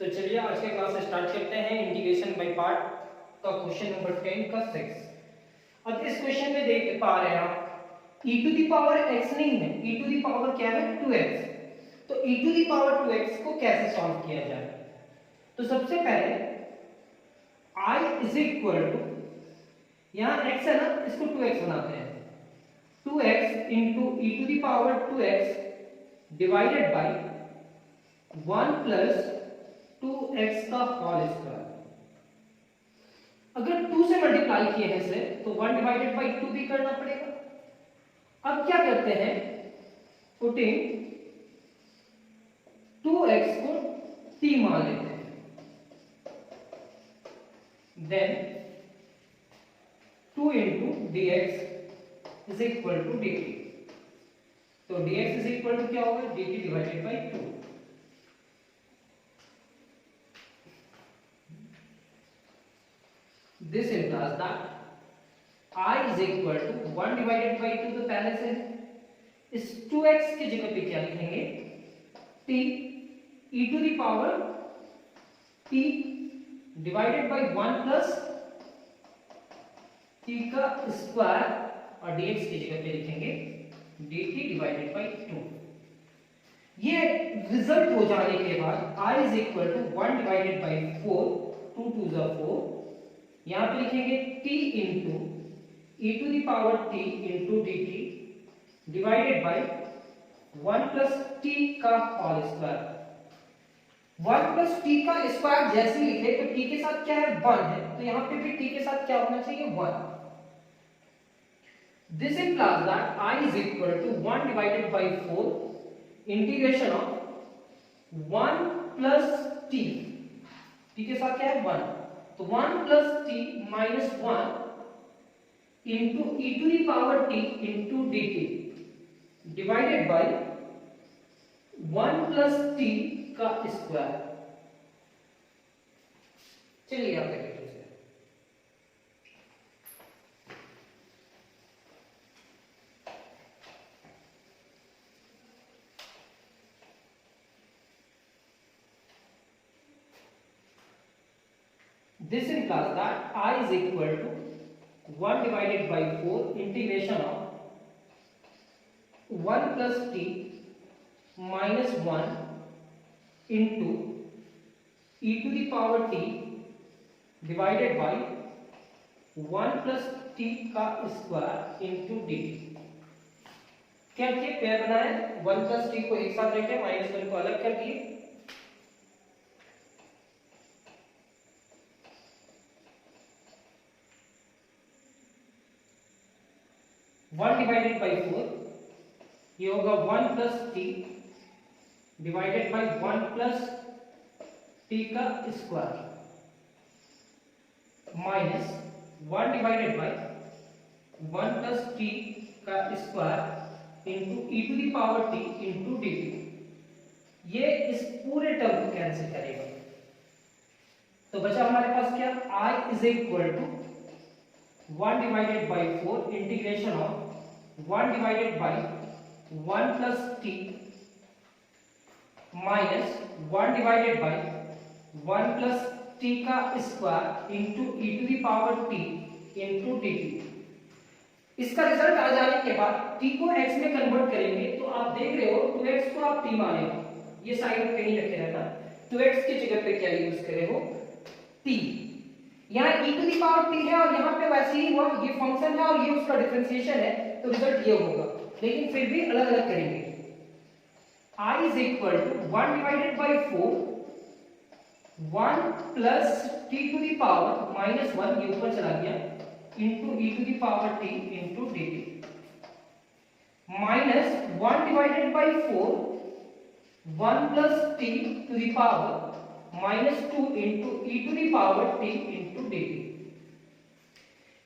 तो चलिए आज के क्लास स्टार्ट करते हैं। इंटीग्रेशन बाय पार्ट का क्वेश्चन नंबर 10 का 6। अब इस क्वेश्चन में देख पा रहे हैं आप e to the power x नहीं है, e टू दी पावर क्या है 2x। तो e to the power 2x को कैसे सॉल्व किया जाए? तो सबसे पहले i इज इक्वल टू, यहाँ x है ना, इसको 2x बनाते हैं। 2x into e to the power 2x divided by 1 plus 2x का होल स्क्वायर। अगर 2 से मल्टीप्लाई किए हैं इसे तो 1 डिवाइडेड बाई 2 भी करना पड़ेगा। अब क्या करते हैं, पुटिंग 2x को t मान लेते हैं, then 2 into dx is equal to dt। तो dx इज इक्वल टू क्या होगा, dt divided by 2। This implies that I is equal to 1 divided by 2। तो पहले से इस 2x की जगह पे क्या लिखेंगे, t e to the power t divided by 1 plus t का स्क्वायर, और dx की जगह पे लिखेंगे dt डिवाइडेड बाई 2। ये रिजल्ट हो जाने के बाद I is equal to 1 divided by 4, 2 2 जा 4, यहां पे लिखेंगे t into e to the power t into dt divided by 1 plus t का होल स्क्वायर। 1 प्लस t का स्क्वायर जैसे ही लिखे तो t के साथ क्या है 1 है, तो यहां पे भी t के साथ क्या होना चाहिए 1। This implies that I is equal to 1 divided by 4 integration of 1 plus t, t के साथ क्या है 1, तो 1 plus t minus 1 into e to the power t into dt divided by 1 plus t का स्क्वायर। चलिए आप देखिए इसे, this implies that I is equal to 1 divided by 4 integration of 1 plus t minus 1 into e to the power t divided by 1 plus t का square into dt। क्या किए, pair बनाया, 1 plus t को एक साथ रखे, माइनस 1 को अलग कर दिए। वन डिवाइडेड बाई 4, ये होगा 1 plus t divided by 1 plus t का square minus 1 divided by 1 plus t का square into E to the power T into D T. ये इस पूरे टर्म को कैंसिल करेगा, तो बचा हमारे पास क्या, I is equal to 1 divided by 4 integration of 1 divided by 1 plus t minus 1 divided by 1 plus t का square into E to the power T into D t. इसका रिजल्ट आ जाने के बाद t को x में कन्वर्ट करेंगे, तो आप देख रहे हो 2x को आप t माने हो, ये साइड में कहीं रखे रहना, 2x की जगह पे क्या यूज करे हो t। यहाँ e to the power t है और यहाँ पे वैसे ही हुआ, ये फंक्शन है और ये उसका डिफरेंशिएशन है, तो रिजल्ट ये होगा, लेकिन फिर भी अलग अलग करेंगे। I is equal to 1 divided by 4 1 plus t to the power minus 1, ये ऊपर चला गया, into e to the power t into dt minus 1 divided by 4 1 plus t to the power minus 2 into e to the power t into dt।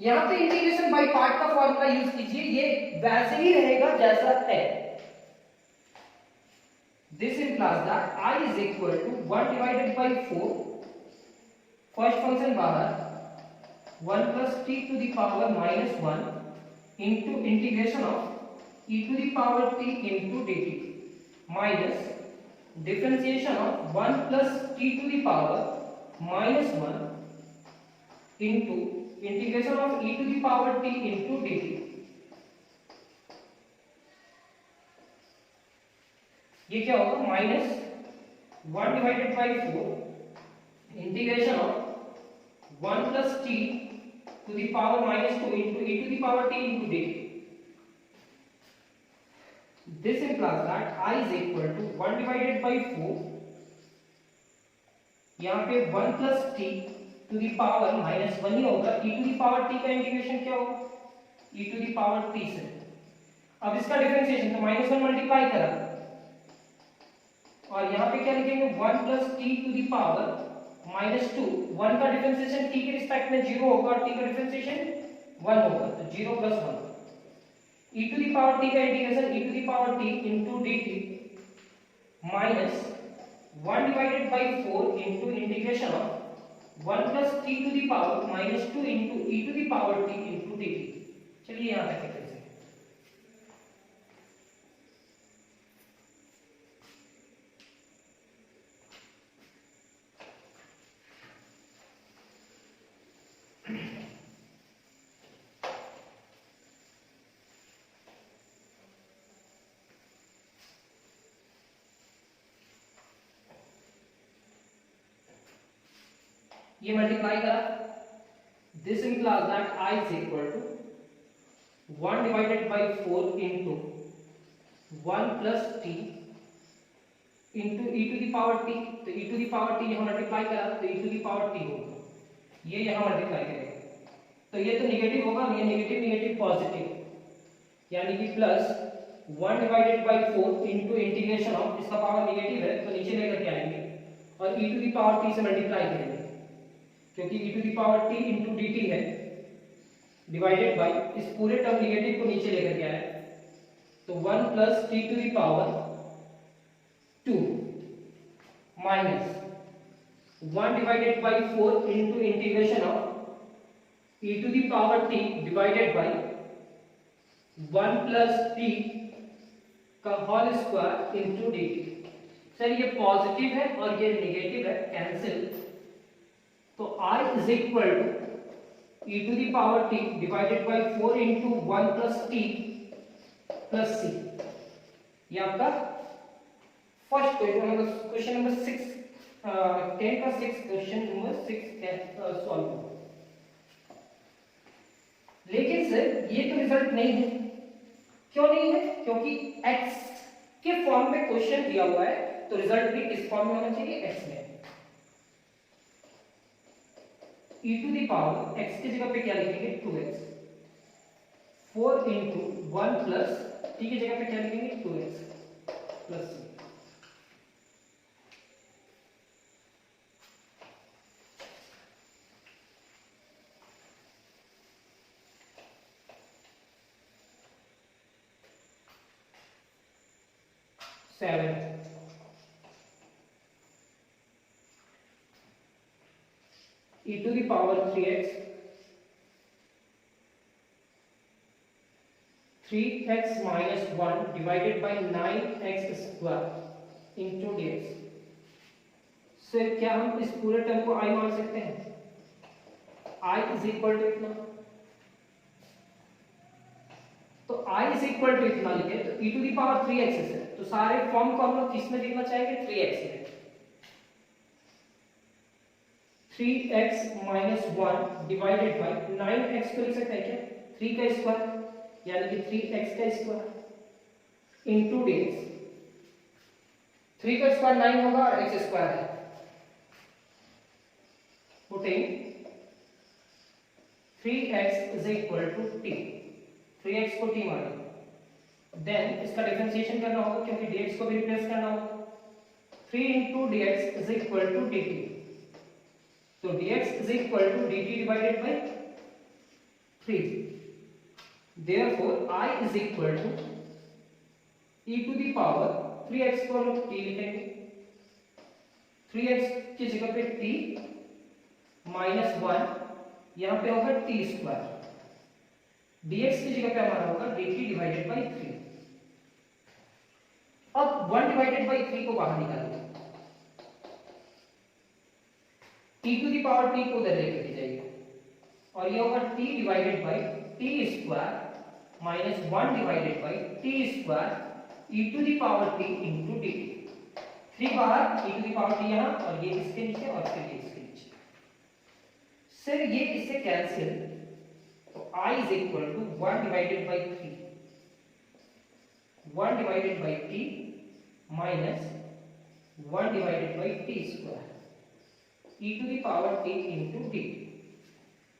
यहां पे integration by part का formula use कीजिए, ये वैसे ही रहेगा जैसा है। This implies that I is equal to 1 divided by 4, first function बाहर 1 plus t to the power minus 1 into integration of e to the power t into dt minus differentiation of 1 plus T to the power minus 1 into integration of E to the power T into D T. ये क्या होगा, minus 1 divided by 4 integration of 1 plus T to the power minus 2 into E to the power T into D T. This implies that I is equal to 1 divided by 4, यहाँ पे 1 plus t to the power minus 1 ही होगा, e to the power t का integration क्या होगा, e to the power t से। अब इसका differentiation तो -1 मल्टीप्लाई करा और यहाँ पे क्या लिखेंगे 1 plus t to the power -2। 1 का डिफरेंशिएशन t के रिस्पेक्ट में 0 होगा और t का डिफरेंशिएशन 1 होगा, तो 0 plus 1 e to the power t का integration e to the power t into dt minus 1 divided by 4 into integration of 1 plus t to the power minus 2 into e to the power t into dt। चलिए यहाँ तक करते हैं। ये multiply करा, this implies that I is equal to 1 divided by 4 into 1 plus t into e to the power t। तो e to the power t यहाँ multiply करा तो e to the power t होगा, ये यहाँ मल्टीप्लाई करेगा तो ये तो नेगेटिव होगा, ये नेगेटिव नेगेटिव पॉजिटिव यानी कि plus 1 divided by 4 into integration of, इसका पावर नेगेटिव है तो नीचे लेकर के आएंगे और e to the power t से मल्टीप्लाई करेंगे क्योंकि e to the power t into dt है, डिवाइडेड बाई इस पूरे टर्म नेगेटिव को नीचे लेकर के आए तो 1 plus t to the power 2 minus 1 divided by 4 into integration of e to the power t divided by 1 plus t का whole square into dt। Sir ये पॉजिटिव है और ये नेगेटिव है, कैंसिल, तो I is equal to e to the power t divided by 4 into 1 plus t plus c। ये आपका first question number 6 10 का 6 क्वेश्चन नंबर 6 सॉल्व हो। लेकिन सर ये तो रिजल्ट नहीं है, क्यों नहीं है, क्योंकि x के फॉर्म में क्वेश्चन दिया हुआ है तो रिजल्ट भी किस फॉर्म में होना चाहिए, x में। e to the power x की जगह पे क्या लिखेंगे 2x, 4 इंटू 1 प्लस t की जगह पे क्या लिखेंगे 2x plus c। e to the power 3x 3x minus 1 divided by 9x square into dx। Sir क्या हम इस पूरे टर्म को i मान सकते हैं, i is equal to इतना, तो i is equal to इतना लिखे तो e to the power 3x है, तो सारे फॉर्म को हम लोग किस में लिखना चाहेंगे 3x में। 3x minus 1 divided by 9x को लिख सकते हैं क्या, 3 का स्क्वायर यानी कि 3x का स्क्वायर इंटू dx। 3 का स्क्वायर 9 होगा और x स्क्वायर है, putting 3x is equal to t, 3x को t माने, देन इसका डिफरेंशिएशन करना होगा क्योंकि dx को भी रिप्लेस करना होगा। 3 into dx is equal to dt, तो dx is equal to dt divided by 3। Therefore I is equal to e to the power 3x को लोग t लिखेंगे, 3x की जगह पे t माइनस 1 यहाँ पे होगा t स्क्वायर, dx की जगह पे हमारा होगा dt डिवाइडेड बाई 3। अब 1 डिवाइडेड बाई 3 को बाहर निकालिए, t to the power t को उधर लेकर के जाइए और ये होगा t divided by T square minus 1 divided by T square e to the power t into dt। 3 बाहर, e to the power t यहाँ, और ये इसके नीचे और फिर ये इसके नीचे। सर ये इससे कैंसिल, तो i is equal to 1 divided by 3, 1 divided by t minus 1 divided by T square e to the power t into dt।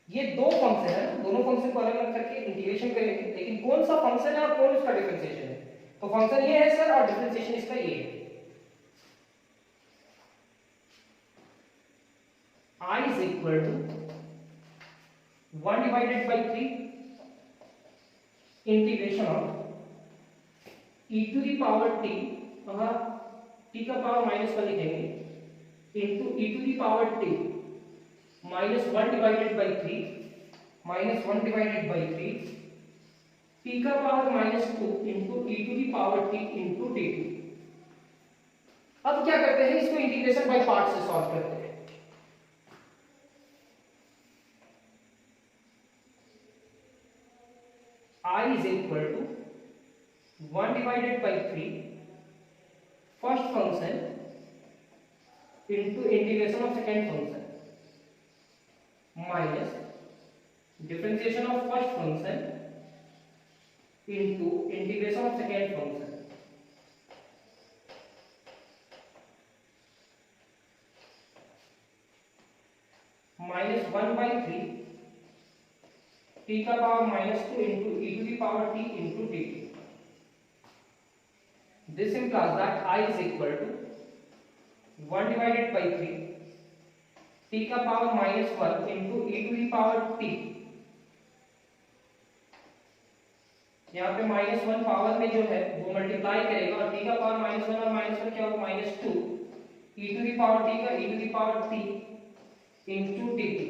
ये दो फंक्शन है, दोनों फंक्शन को अलग अलग करके इंटीग्रेशन करेंगे, लेकिन कौन सा फंक्शन है और कौन उसका डिफरेंशिएशन है? तो फंक्शन ये है सर और डिफरेंशिएशन इसका ये है। I is equal to 1 divided by 3 integration of e to the power t, t का पावर माइनस 1 लिखेंगे, into e to the power t minus 1 divided by 3 minus 1 divided by 3 t का power minus 2 into e to the power t into dt। अब क्या करते हैं, इसको integration by part से solve करते हैं। I is equal to 1 divided by 3 first function into integration of second function minus differentiation of first function into integration of second function minus 1 by 3 t का power minus 2 into e to the power t into dt। This implies that I is equal to 1 divided by 3 t का power minus 1 into e to the power t। यहाँ पे minus 1 power में जो है वो multiply करेगा और t का पावर माइनस 1 और माइनस 1 क्या होगा, minus 2 e to the power t का e to the power t into dt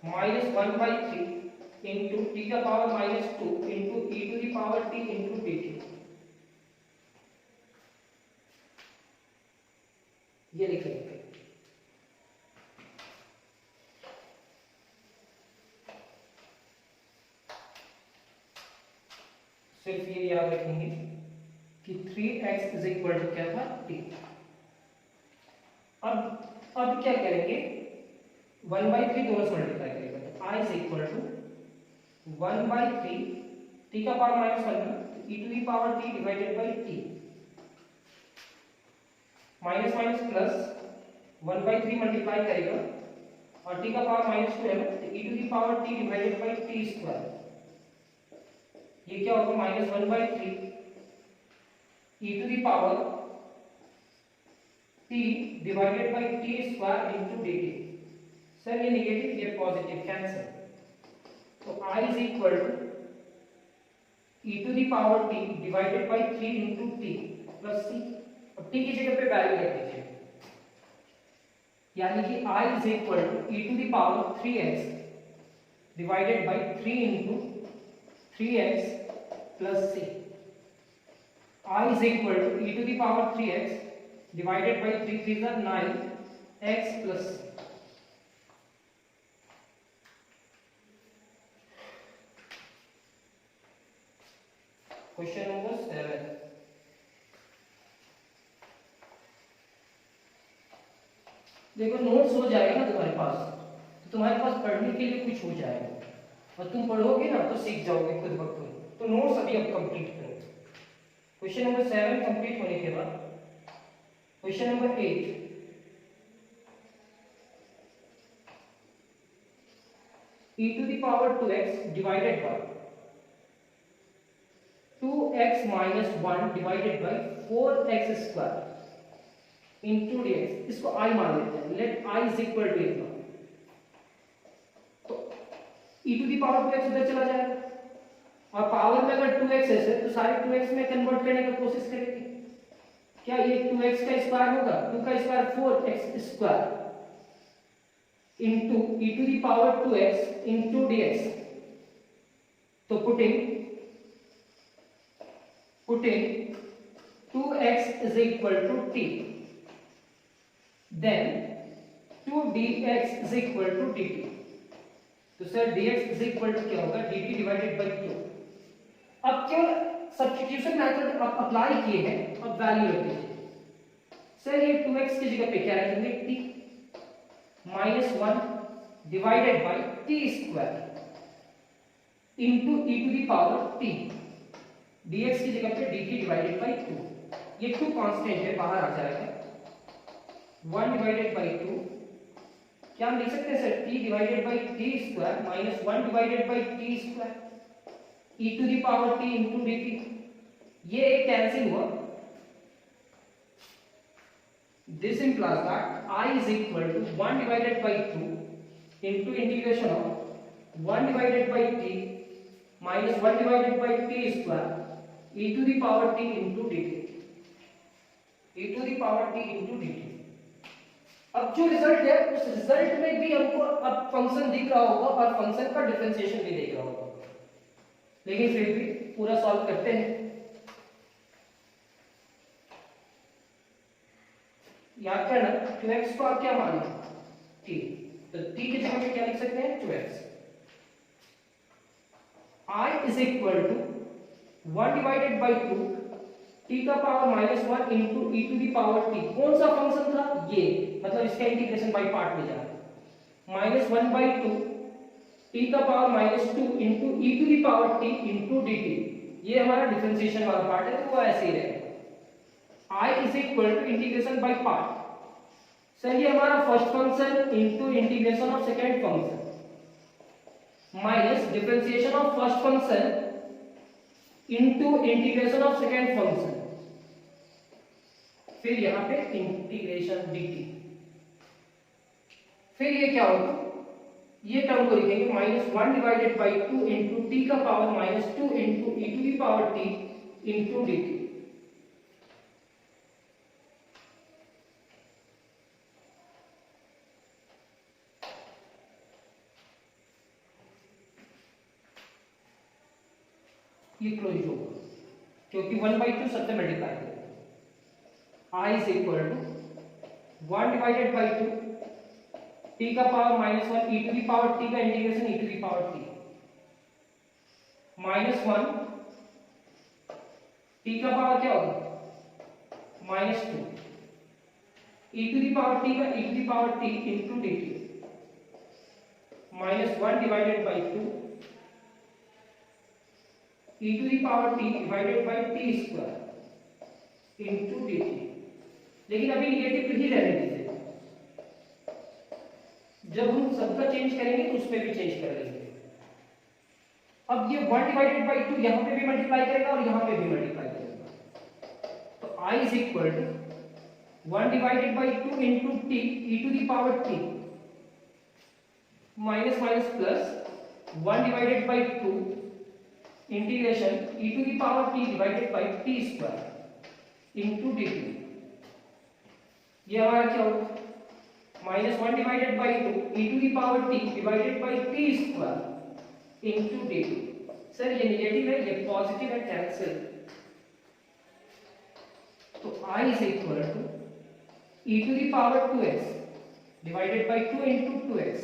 minus 1 by 3 into t का power minus 2 into E to the power T into D T. ये लिखेंगे। सिर्फ ये याद रखेंगे कि 3x इज इक्वल टू क्या था, t। अब क्या करेंगे, 1 बाई 3 दोनों से मल्टीप्लाई करेगा, तो i is equal to 1 by 3 t का power minus 1 e to the power t divided by t minus minus plus 1 by 3 multiply करेगा और t का पावर माइनस 2 है ना, तो e to the power t divided by t square. ये क्या होगा, minus 1 by 3 e to the power t divided by t square into dt। Sir ये नेगेटिव ये पॉजिटिव कैंसिल, तो i is equal to e to the power t divided by 3 into t plus c। अब t की जगह पे value रख दीजिए, यानी कि i is equal to e to the power 3x divided by 3 into 3x plus c। i is equal to e to the power 3x divided by 3 3 is 9x plus c। Question number 7। देखो notes हो जाएगा ना तुम्हारे पास, तो तुम्हारे पास पढ़ने के लिए कुछ हो जाएगा और तुम पढ़ोगे ना तो सीख जाओगे खुद ब खुद। तो नोट्स अभी अब कंप्लीट करो। क्वेश्चन नंबर 7 कंप्लीट होने के बाद question number 8, e to the power 2x divided by 2x minus 1 divided by 4x square into dx। इसको i मान लेते हैं, let i is equal to इतना, तो e to the power 2x उधर चला जाएगा और पावर में अगर 2x है तो सारे 2x में कन्वर्ट करने की कोशिश करेंगे। क्या ये 2x का स्क्वायर होगा, 2 का square 4x square into e to the power 2x into dx। तो putting putting 2x is equal to t, then 2dx is equal to dt. तो sir dx is equal to क्या होगा, dt divided by 2. अब केवल substitution method आप apply किए हैं, अब वैल्यू रख दीजिए. सर ये 2x की जगह पे क्या रखेंगे, t minus 1 divided by T square into e to the power t. dx की जगह पे dt डिवाइडेड बाई 2. ये 2 कांस्टेंट है, बाहर आ जाएगा. 1 डिवाइडेड बाई 2 क्या हम लिख सकते हैं sir, t divided by T square minus 1 divided by T square e to the power t into dt. ये एक कैंसिल हुआ. This implies that I is equal to 1 divided by 2 into integration of 1 divided by t minus 1 divided by t square e to the power t into dt. e to the power t into dt. अब जो result है उस result में भी हमको अब function दिख रहा होगा और फंक्शन का डिफरेंशिएशन भी दिख रहा होगा, लेकिन फिर भी पूरा सॉल्व करते हैं. याद करना 2x को आप क्या माने, t, तो t की जगह पे क्या लिख सकते हैं, 2x. I is equal to 1 divided by 2 t का power minus 1 into e to the power t. कौन सा फंक्शन था, ये, मतलब इसका इंटीग्रेशन बाय पार्ट में जाना. माइनस 1 बाई 2 t का power minus 2 into e to the power t into dt. ये हमारा डिफरेंशिएशन वाला पार्ट है, तो वो ऐसे ही रहेगा. I is equal to integration by part. Sir ये हमारा first function into integration of second function minus differentiation of first function into integration of second function, फिर यहां पे इंटीग्रेशन dt. फिर ये क्या होगा, ये टर्म को लिखेंगे minus 1 divided by 2 into t का power minus 2 into e to the power t into dt. ये क्लोज होगा क्योंकि 1 बाई 2 सबसे मल्टीप्लाई करेगा. I is equal to 1 divided by 2 t का power minus 1 e to the power t का integration e to the power t minus 1 t का power क्या होगा, minus 2 e to the power t का e to the power t into dt minus 1 divided by 2 e to the power t divided by t square into dt. लेकिन अभी negative ही रहने दीजिए, जब हम सबका चेंज करेंगे तो उसमें भी चेंज कर लेंगे. अब ये 1 डिवाइडेड बाई 2 यहां पे भी मल्टीप्लाई करेगा और यहां पे भी मल्टीप्लाई करेगा. तो I is equal to 1 divided by 2 into t e to the power t minus minus plus 1 divided by 2 integration e to the power t divided by t square into dt. ये हमारा क्या होगा, minus 1 divided by 2 e to the power t divided by t square into dt. Sir ये negative है, ये positive है, cancel. तो I is equal to e to the power 2x divided by 2 into 2x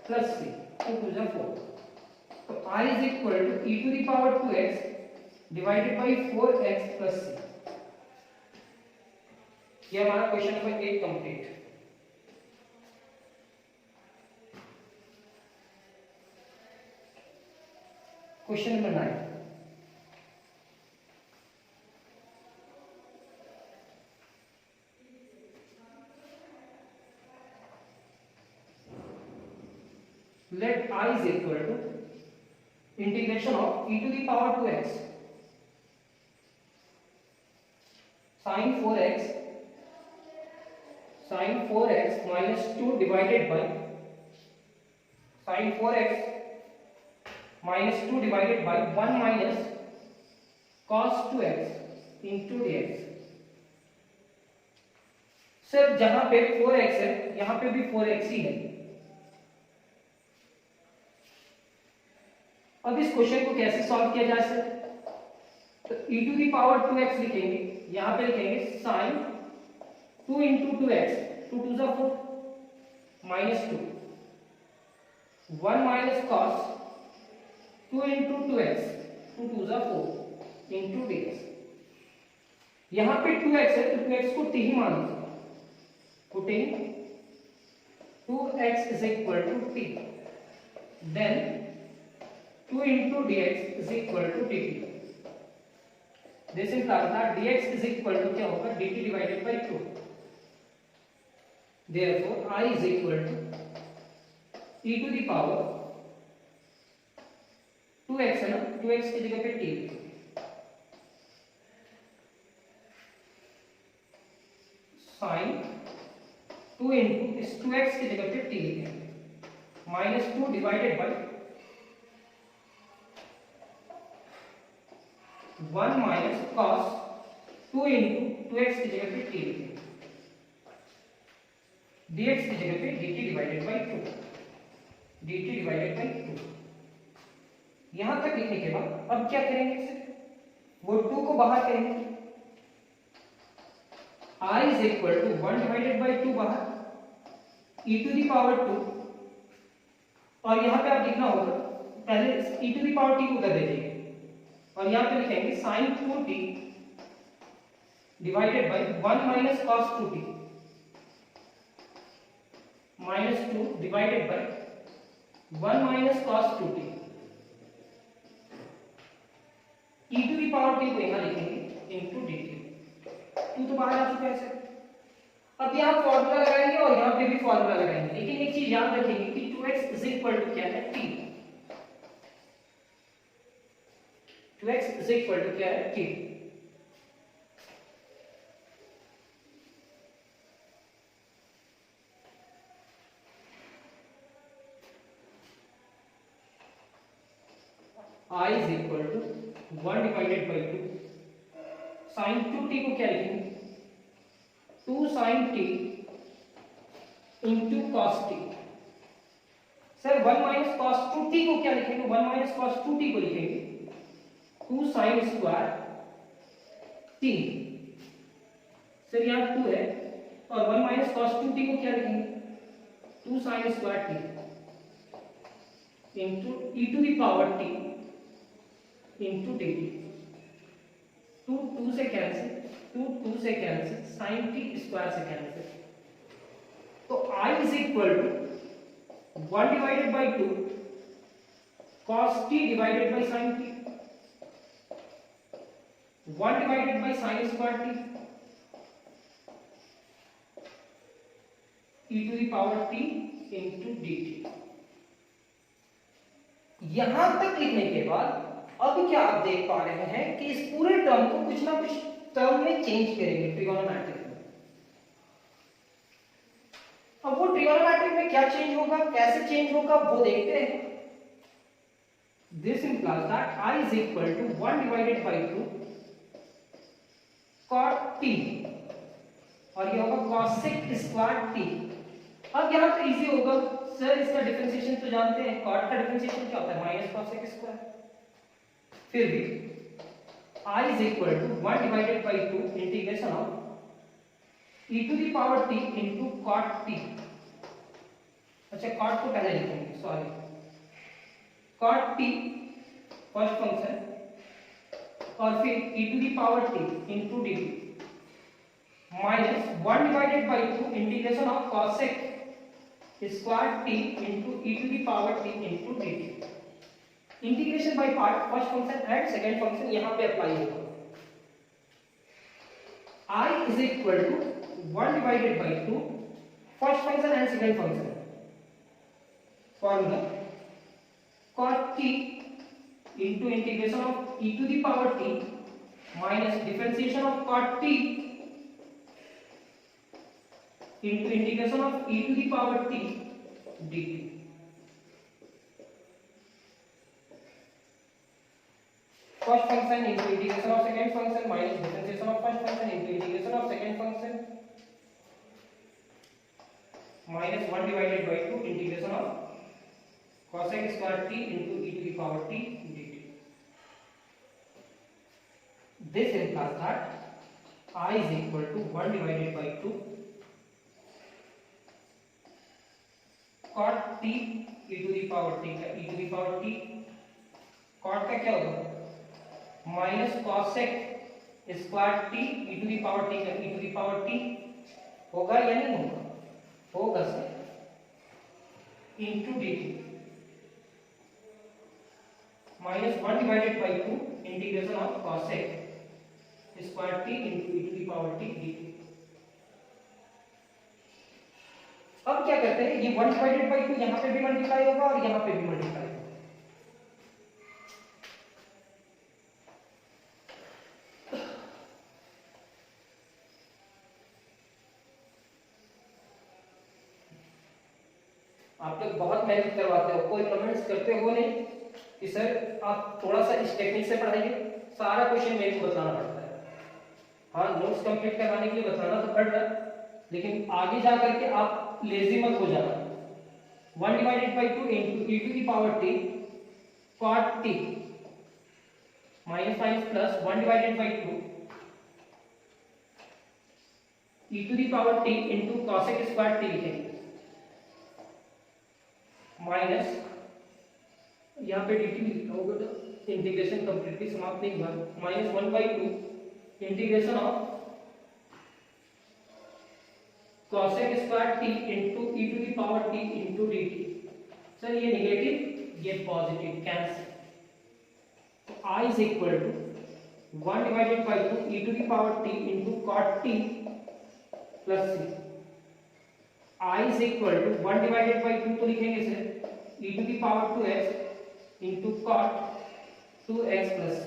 plus 3 2 2 जा 4. तो I is equal to e to the power 2x divided by 4x plus 6. ये हमारा question number 8 complete. Question number 9. Let I is equal to integration of e to the power 2x sin 4x minus 2 divided by sin 4x minus 2 divided by 1 minus cos 2x into dx. Sir जहां पे 4x है यहां पे भी 4x ही है. अब इस question को कैसे सॉल्व किया जाए सर, तो e to the power 2x लिखेंगे, यहां पे लिखेंगे sin 2 into 2x, 2 2 जा 4 minus 2, 1 minus cos 2 into 2x, 2 2 जा 4 into dx। यहां पे 2x है तो 2x को t ही मान लीजिए, putting 2x is equal to t, then 2 into dx is equal to dt। This implies that dx is equal to क्या होगा, dt divided by 2। Therefore I is equal to e to the power 2x है ना, 2x की जगह पे t, sin 2 into इस 2x की जगह पे t लिखेंगे minus 2 divided by 1 minus cos 2 into 2x की जगह पे t लिखेंगे, dx की जगह पे dt divided by 2, dt divided by 2। यहां तक लिखने के बाद अब क्या करेंगे, इसे वो 2 को बाहर करेंगे, I is equal to 1 divided by 2 बाहर, e टू दी पावर 2, और यहां पे आप लिखना होगा पहले e to the power t को उधर भेजिए और यहां पे लिखेंगे sin 2t divided by 1 minus cos 2t minus 2 divided by 1 minus cos 2t, e to the power t को यहां लिखेंगे इनटू dt। 2 तो बाहर आ चुका है सर। अब यहां फॉर्मूला लगाएंगे और यहां पे भी फॉर्मूला लगाएंगे, लेकिन एक चीज याद रखेंगे कि 2x इज इक्वल टू क्या है, t। 2x is equal to क्या है, t। I is equal to 1 divided by 2 sin 2t को क्या लिखेंगे, 2 sin t into cos t। Sir 1 minus cos 2t को क्या लिखेंगे, 1 माइनस cos 2t को लिखेंगे 2 sin स्क्वायर t। सर यहाँ 2 है और 1 माइनस cos 2t को क्या लिखेंगे, 2 sin square t into e to the power t into dt। 2 2 से कैंसिल, 2 2 से कैंसिल, sin t स्क्वायर से कैंसिल, तो I is equal to 1 divided by 2 cos t divided by sin t, 1 divided by sin square t e to the power t into dt। यहां तक लिखने के बाद अब क्या आप देख पा रहे हैं कि इस पूरे टर्म को कुछ ना कुछ टर्म में चेंज करेंगे ट्रिगोनोमेट्रिक में। अब वो ट्रिगोनोमेट्रिक में क्या चेंज होगा, कैसे चेंज होगा वो देखते हैं। This implies that I is equal to 1 divided by 2 cot t और ये होगा cosec स्क्वायर t। अब यहां पे इजी होगा सर, इसका डिफरेंशिएशन तो जानते हैं, cot का डिफरेंशिएशन क्या होता है, माइनस cosec स्क्वायर। फिर भी I is equal to 1 divided by 2 integration of e to the power t into cot t। अच्छा cot को पहले लिखेंगे, sorry, cot t first function और फिर e to the power t into dt minus 1 divided by 2 integration of cosec square t into e to the power t into dt। Integration by part, first function and second function यहां पे apply होगा। I is equal to 1 divided by 2 first function and second function, formula cot t into integration of e to the power t minus differentiation of cot t into integration of e to the power t dt। First function into integration of second function minus differentiation of first function into integration of second function minus 1 divided by 2 integration of cosec square t into e to the power t dt। This implies that I is equal to 1 divided by 2 cot t e to the power t का e to the power t cot का क्या होगा minus cosec square t e to the power t का e to the power t होगा या नहीं होगा sir into dt minus 1 divided by 2 integration of cosec square t into e to the power t dt। अब क्या करते हैं ये 1 divided by 2 यहाँ पे भी मल्टीप्लाई होगा और यहाँ पे भी मल्टीप्लाई होगा। आप लोग बहुत मेहनत करवाते हो, कोई कमेंट्स करते हो नहीं कि सर आप थोड़ा सा इस टेक्निक से पढ़ाइए, सारा क्वेश्चन मेरे को बताना पड़ता है। हाँ नोट्स कंप्लीट करवाने के लिए बताना तो पड़ रहा है, लेकिन आगे जा करके आप लेजी मत हो जाना। 1 divided by 2 into e to the power t cot t minus minus plus 1 divided by 2 e to the power t into cosec square t लिखेंगे माइनस यहाँ पे dt लिखा होगा तो इंटीग्रेशन कंप्लीटली समाप्त नहीं हुआ, minus 1/2 integration of cosec square t into e to the power t into dt। Sir ये नेगेटिव ये पॉजिटिव कैंसिल, तो I is equal to 1 divided by 2 e to the power t into cot t plus c। I is equal to 1 divided by 2 तो लिखेंगे sir e to the power 2x into cot 2x plus c।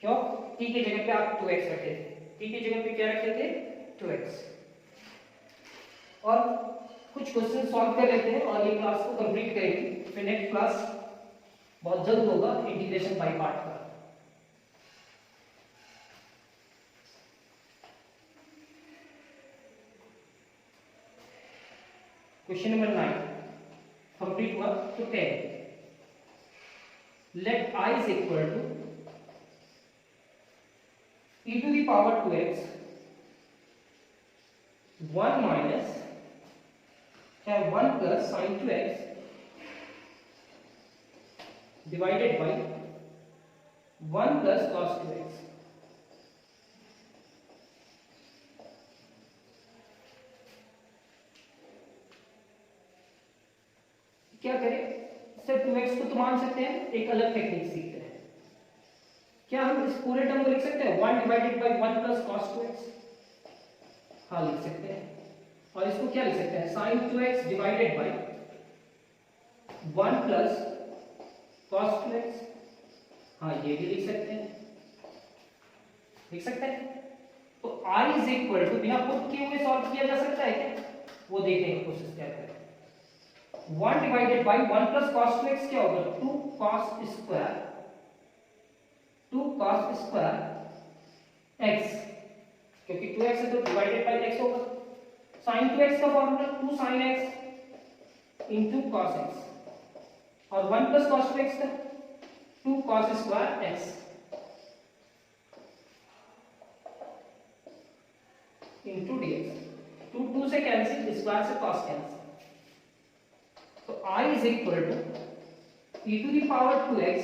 क्यों t की जगह पे आप 2x रखे थे, t की जगह पे क्या रखे थे 2x। और कुछ क्वेश्चन सॉल्व कर लेते हैं और ये क्लास को कंप्लीट करेंगे, फिर नेक्स्ट क्लास बहुत जल्द होगा इंटीग्रेशन बाय पार्ट का। क्वेश्चन नंबर 9 कंप्लीट हुआ तो 10 late I is equal to e to the power 2x 1 minus 1 plus sin 2x divided by 1 plus cos 2x। क्या करें सर 2x को तो मान सकते हैं, एक अलग टेक्निक सीखते हैं। क्या हम इस पूरे टर्म को लिख सकते हैं 1 divided by 1 plus cos 2x? हाँ लिख सकते हैं। और इसको क्या लिख सकते हैं sin 2x divided by 1 plus cos 2x। हाँ ये भी लिख सकते हैं। तो I is equal to बिना पुट किए हुए सॉल्व किया जा सकता है क्या, वो देखने की कोशिश करते हैं। 1 divided by 1 plus cos 2x क्या होगा 2 cos square x, क्योंकि 2x है तो डिवाइडेड बाय x होगा। sin 2x का formula 2 sin x into cos x और 1 plus cos 2x का 2 cos square x into dx। 2 से कैंसिल, स्क्वायर से cos कैंसिल, तो I is equal to e to the power 2x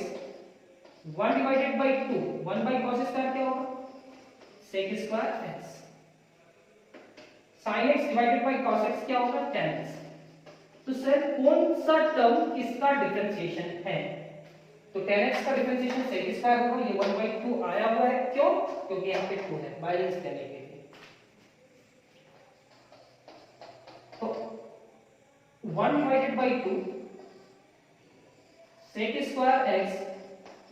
1 divided by 2 1 by cos square क्या होगा sec square x, sin x divided by cos x क्या होगा tan x। तो sir कौन सा टर्म किसका डिफरेंशिएशन है, तो tan x का डिफरेंशिएशन sec स्क्वायर होगा, ये 1/2 आया हुआ है, क्यों क्योंकि यहाँ पे 2 है, बैलेंस करने के लिए। तो 1 divided by 2 sec square x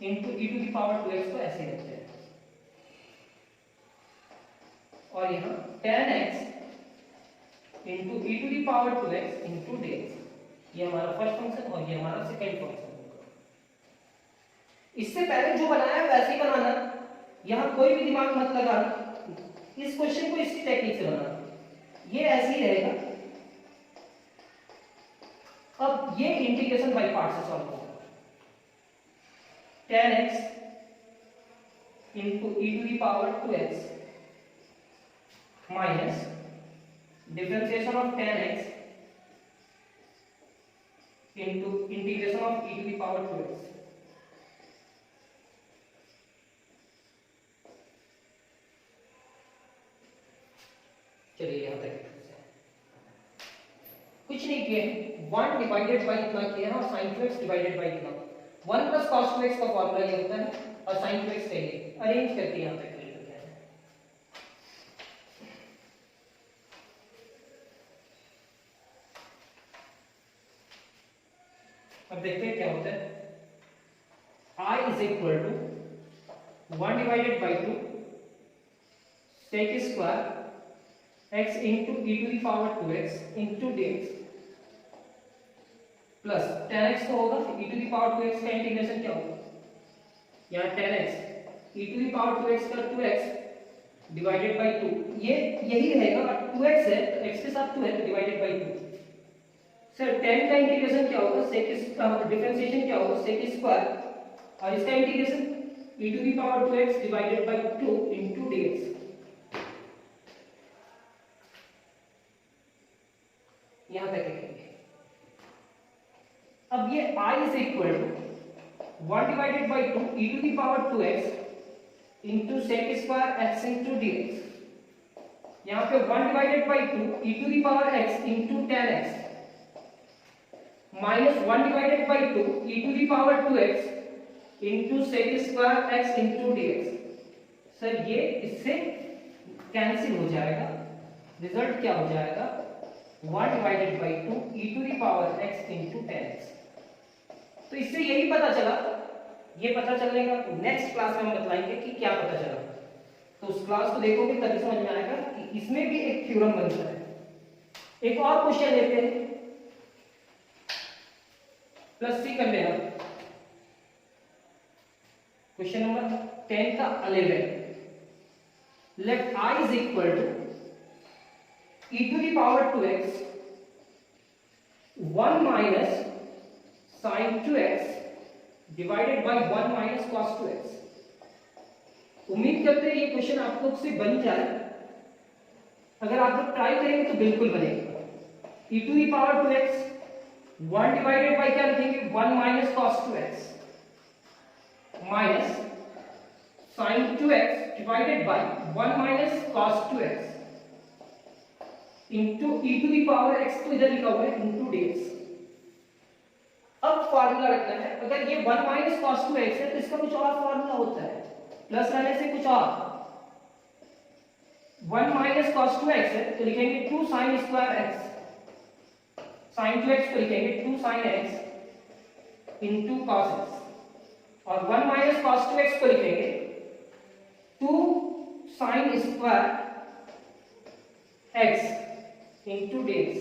into e to the power 2x को ऐसे लिखते हैं, और यहाँ tan x into e to the power 2x into dx, ये हमारा फर्स्ट फंक्शन और ये हमारा सेकंड फंक्शन होगा। इससे पहले जो बनाया है वैसे ही बनाना, यहाँ कोई भी दिमाग मत लगाना, इस क्वेश्चन को इसी टेक्निक से बनाना, ये ऐसे ही रहेगा। अब ये इंटीग्रेशन बाय पार्ट से सॉल्व होगा। tan x into e to the power 2x minus differentiation of tan x into integration of e to the power 2x. चलिए यहां तक कुछ नहीं किए, 1 डिवाइडेड बाई इतना किया है और sin 2x डिवाइडेड बाई इतना, 1 प्लस cos 2x का फॉर्मूला ये होता है और sin 2x का ये अरेंज करके यहां तक कर लिया है। अब देखते हैं क्या होता है। I is equal to 1 divided by 2 sec square x into e to the power 2x into dx plus tan x तो होगा e to the power 2x का इंटीग्रेशन क्या होगा, यहाँ tan x e to the power 2x का 2x divided by 2, ये यही रहेगा, 2x है तो x के साथ 2 है डिवाइडेड बाई 2। सर tan का इंटीग्रेशन क्या होगा, sec डिफरेंशिएशन क्या होगा, sec स्क्वायर और इसका integration e to the power 2x divided by 2 into dx। यहां तक लिखेंगे। अब ये I is equal to 1 divided by 2 e to the power 2x into sec square x into dx, यहाँ पे 1 divided by 2 e to the power x into tan x minus 1 divided by 2 e to the power 2x into sec square x into dx। Sir ये इससे cancel हो जाएगा, result क्या हो जाएगा, 1 divided by 2 e to the power x into tan x। तो इससे यही पता चला, ये पता चलने का नेक्स्ट क्लास में हम बतलाएंगे कि क्या पता चला। तो उस क्लास को देखोगे तभी समझ में आएगा कि इसमें भी एक थ्योरम बनता है। एक और क्वेश्चन लेते हैं, प्लस सी कर लेना, क्वेश्चन नंबर 10 का 11। Let I is equal to e to the power 2x 1 minus sin 2x divided by 1 minus cos 2x। उम्मीद करते हैं ये क्वेश्चन आप लोग से बन जाए, अगर आप लोग ट्राई करेंगे तो बिल्कुल बनेगा। e to the power 2x 1 divided bye क्या लिखेंगे, 1 minus cos 2x minus sin 2x divided by 1 minus cos 2x into e to the power x, तो इधर लिखा हुआ है into dx। अब फार्मूला रखना है, अगर ये 1 minus cos 2x है तो इसका कुछ और फार्मूला होता है, प्लस रहने से कुछ और, 1 minus cos 2x है तो लिखेंगे 2 sin square x, sin 2x को लिखेंगे 2 sin x into cos x, और 1 minus cos 2x को लिखेंगे 2 sin square x into dx।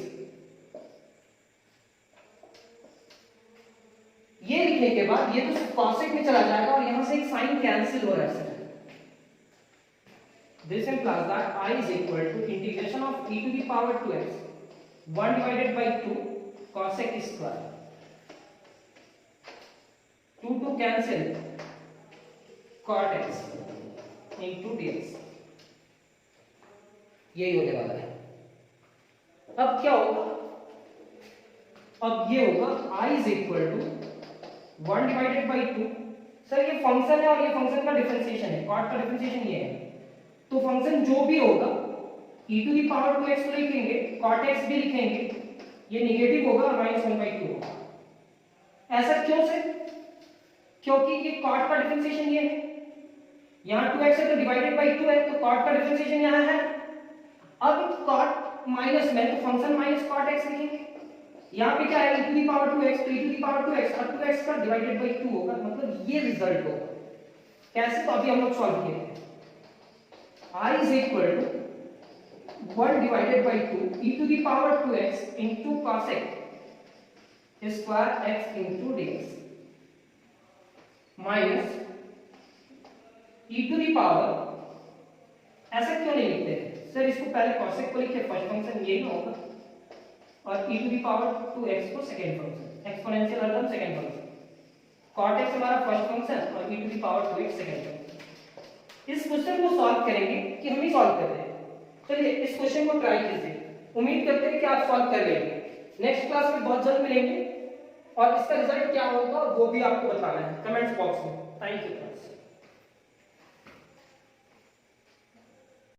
ये लिखने के बाद ये तो cosec में चला जाएगा और यहां से एक साइन कैंसिल हो रहा है sir. This implies that I is equal to integration of e to the power 2x 1 divided by 2 cosec square, 2 to cancel cot x into dx, यही होने वाला है। अब क्या होगा, अब ये होगा I is equal to 1 divided by 2। Sir ये फंक्शन है और ये फंक्शन का डिफरेंशिएशन है, कॉट का डिफरेंशिएशन ये है, तो फंक्शन जो भी होगा e to the power 2x को लिखेंगे, cot x भी लिखेंगे, ये नेगेटिव होगा और -1/2 होगा। ऐसा क्यों से, क्योंकि ये cot का डिफरेंशिएशन ये है, यहाँ 2x है तो डिवाइडेड बाई 2 है, तो cot का डिफरेंशिएशन यहाँ है। अब cot माइनस में तो फंक्शन माइनस cot x लिखेंगे, यहाँ पे क्या है e to the power 2x, तो e to the power 2x और 2x का डिवाइडेड बाई 2 होगा, मतलब ये रिजल्ट होगा। कैसे, तो अभी हम लोग सॉल्व किए हैं। I is equal to 1 divided by 2 e to the power 2x into cosec square x into dx minus e to the power, ऐसा क्यों नहीं लिखते हैं सर, इसको पहले cosec को लिखे, फर्स्ट फंक्शन ये ना होगा, और e to the power 2x को सेकंड फंक्शन, एक्सपोनेंशियल हरदम सेकंड फंक्शन, cot x हमारा फर्स्ट फंक्शन और e to the power 2x second function. इस क्वेश्चन को सॉल्व करेंगे कि हम ही सॉल्व कर रहे हैं। चलिए इस क्वेश्चन को ट्राई कीजिए, उम्मीद करते हैं कि आप सॉल्व कर लेंगे। नेक्स्ट क्लास में बहुत जल्द मिलेंगे और इसका रिजल्ट क्या होगा वो भी आपको बताना है कमेंट्स बॉक्स में। Thank you friends.